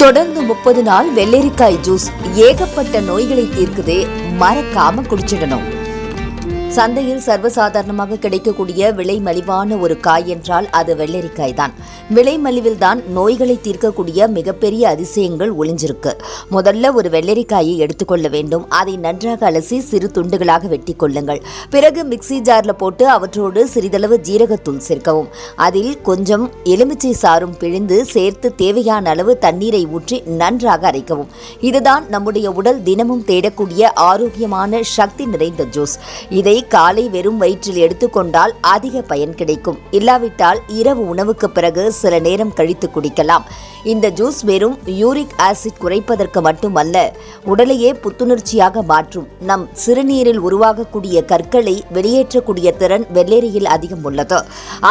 தொடர்ந்து 30 நாள் வெள்ளரிக்காய் ஜூஸ் ஏகப்பட்ட நோய்களை தீர்க்குதே, மறக்காம குடிச்சிடணும். சந்தையில் சர்வசாதாரணமாக கிடைக்கக்கூடிய விலை மலிவான ஒரு காய் என்றால் அது வெள்ளரிக்காய் தான். விலை மலிவில் தான் நோய்களை தீர்க்கக்கூடிய மிகப்பெரிய அதிசயங்கள் ஒளிஞ்சிருக்கு. முதல்ல ஒரு வெள்ளரிக்காயை எடுத்துக்கொள்ள வேண்டும். அதை நன்றாக அலசி சிறு துண்டுகளாக வெட்டி கொள்ளுங்கள். பிறகு மிக்சி ஜார்ல போட்டு அவற்றோடு சிறிதளவு ஜீரகத்தூள் சேர்க்கவும். அதில் கொஞ்சம் எலுமிச்சை சாறும் பிழிந்து சேர்த்து தேவையான அளவு தண்ணீரை ஊற்றி நன்றாக அரைக்கவும். இதுதான் நம்முடைய உடல் தினமும் தேடக்கூடிய ஆரோக்கியமான சக்தி நிறைந்த ஜூஸ். இதை காலை வெறும் வயிற்றில் எடுத்துக்கொண்டால் அதிக பயன் கிடைக்கும். இல்லாவிட்டால் இரவு உணவுக்கு பிறகு சில நேரம் கழித்து குடிக்கலாம். இந்த ஜூஸ் வெறும் யூரிக் ஆசிட் குறைப்பதற்கு மட்டுமல்ல, உடலையே புத்துணர்ச்சியாக மாற்றும். நம் சிறுநீரில் உருவாகக்கூடிய கற்களை வெளியேற்றக்கூடிய திறன் வெள்ளரியில் அதிகம் உள்ளது.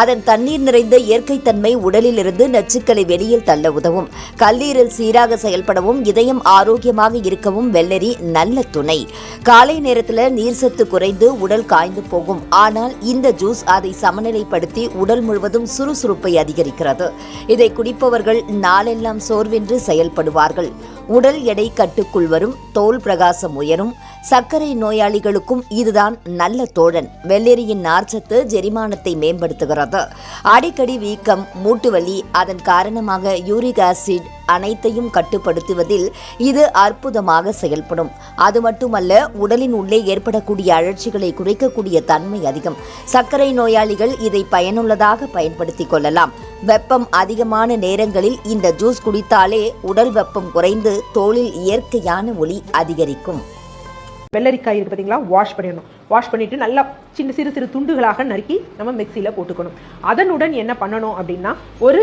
அதன் தண்ணீர் நிறைந்த இயற்கை தன்மை உடலில் இருந்து நச்சுக்களை வெளியில் தள்ள உதவும். கல்லீரல் சீராக செயல்படவும் இதயம் ஆரோக்கியமாக இருக்கவும் வெள்ளரி நல்ல துணை. காலை நேரத்தில் நீர் சத்து குறைந்து உடல் காய்ந்து போகும். ஆனால் இந்த ஜூஸ் அதை சமநிலைப்படுத்தி உடல் முழுவதும் சுறுசுறுப்பை அதிகரிக்கிறது. இதை குடிப்பவர்கள் நாளெல்லாம் சோர்வென்று செயல்படுவார்கள். உடல் எடை கட்டுக்குள் வரும், தோல் பிரகாசம் உயரும். சர்க்கரை நோயாளிகளுக்கும் இதுதான் நல்ல தோழன். வெள்ளரியின் நார்ச்சத்து ஜெரிமானத்தை மேம்படுத்துகிறது. அடிக்கடி வீக்கம், மூட்டுவலி, அதன் காரணமாக யூரிக் ஆசிட் அனைத்தையும் கட்டுப்படுத்துவதில் இது அற்புதமாக செயல்படும். அது மட்டுமல்ல, உடலின் உள்ளே ஏற்படக்கூடிய அழற்சிகளை குறைக்கக்கூடிய தன்மை அதிகம். சர்க்கரை நோயாளிகள் இதை பயனுள்ளதாக பயன்படுத்திக் கொள்ளலாம். வெப்பம் அதிகமான நேரங்களில் இந்த ஜூஸ் குடித்தாலே உடல் வெப்பம் குறைந்து தோலில் இயற்கையான ஒளி அதிகரிக்கும். வெள்ளரிக்காய் இருக்கு பார்த்தீங்களா, வாஷ் பண்ணிடணும். வாஷ் பண்ணிட்டு நல்லா சிறு சிறு துண்டுகளாக நறுக்கி நம்ம மிக்சியில் போட்டுக்கணும். அதனுடன் என்ன பண்ணணும் அப்படின்னா, ஒரு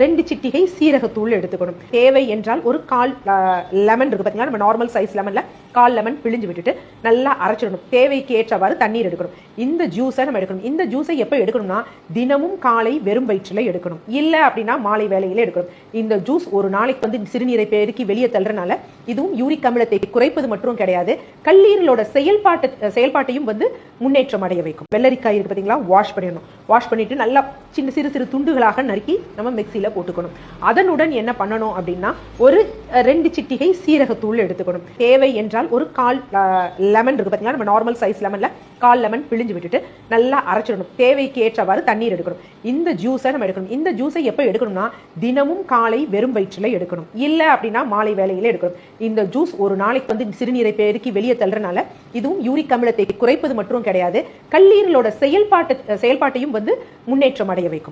2 சிட்டிகை சீரகத்தூள் எடுத்துக்கணும். தேவை என்றால் ஒரு 1/4 லெமன் இருக்கு பார்த்தீங்களா, நம்ம நார்மல் சைஸ் லெமனில் 1/4 லெமன் பிழிஞ்சு விட்டுட்டு நல்லா அரைச்சிடணும். தேவைக்கு ஏற்றவாறு தண்ணீர் எடுக்கணும். இந்த ஜூஸை நம்ம எடுக்கணும். இந்த ஜூஸை எப்போ எடுக்கணும்னா, தினமும் காலை வெறும் வயிற்றில் எடுக்கணும். இல்லை அப்படின்னா மாலை வேளையில எடுக்கணும். இந்த ஜூஸ் ஒரு நாளைக்கு சிறுநீரை பெருக்கி வெளியே தள்ளுறதுனால இதுவும் யூரிக் அமிலத்தை குறைப்பது மட்டும் கிடையாது, கல்லீரலோட செயல்பாட்டையும் முன்னேற்றம் அடைய வைக்கும். வெள்ளரிக்காய் இருக்கு பார்த்தீங்களா, வாஷ் பண்ணிடணும். வாஷ் பண்ணிட்டு நல்லா சிறு சிறு துண்டுகளாக நறுக்கி நம்ம மிக்சியில் போட்டுக்கணும். அதனுடன் என்ன பண்ணணும் அப்படின்னா, ஒரு 2 சிட்டிகை சீரகத்தூள் எடுத்துக்கணும். தேவை என்றால் ஒரு 1/4 லெமன் இருக்கு பார்த்தீங்களா, நம்ம நார்மல் சைஸ் லெமனில் 1/4 லெமன் பிழிஞ்சு விட்டுட்டு நல்லா அரைச்சிடணும். தேவைக்கு ஏற்றவாறு தண்ணீர் எடுக்கணும். இந்த ஜூஸை நம்ம எடுக்கணும். இந்த ஜூஸை எப்போ எடுக்கணும்னா, தினமும் காலை வெறும் வயிற்றில் எடுக்கணும். இல்லை அப்படின்னா மாலை வேளையில எடுக்கணும். இந்த ஜூஸ் ஒரு நாளைக்கு சிறுநீரை பெருக்கி வெளியே தள்ளுறதுனால இதுவும் யூரிக் அமிலத்தை குறைப்பது மட்டும் கிடையாது, கல்லீரலோட செயல்பாட்டையும் முன்னேற்றம் அடைய வைக்கும்.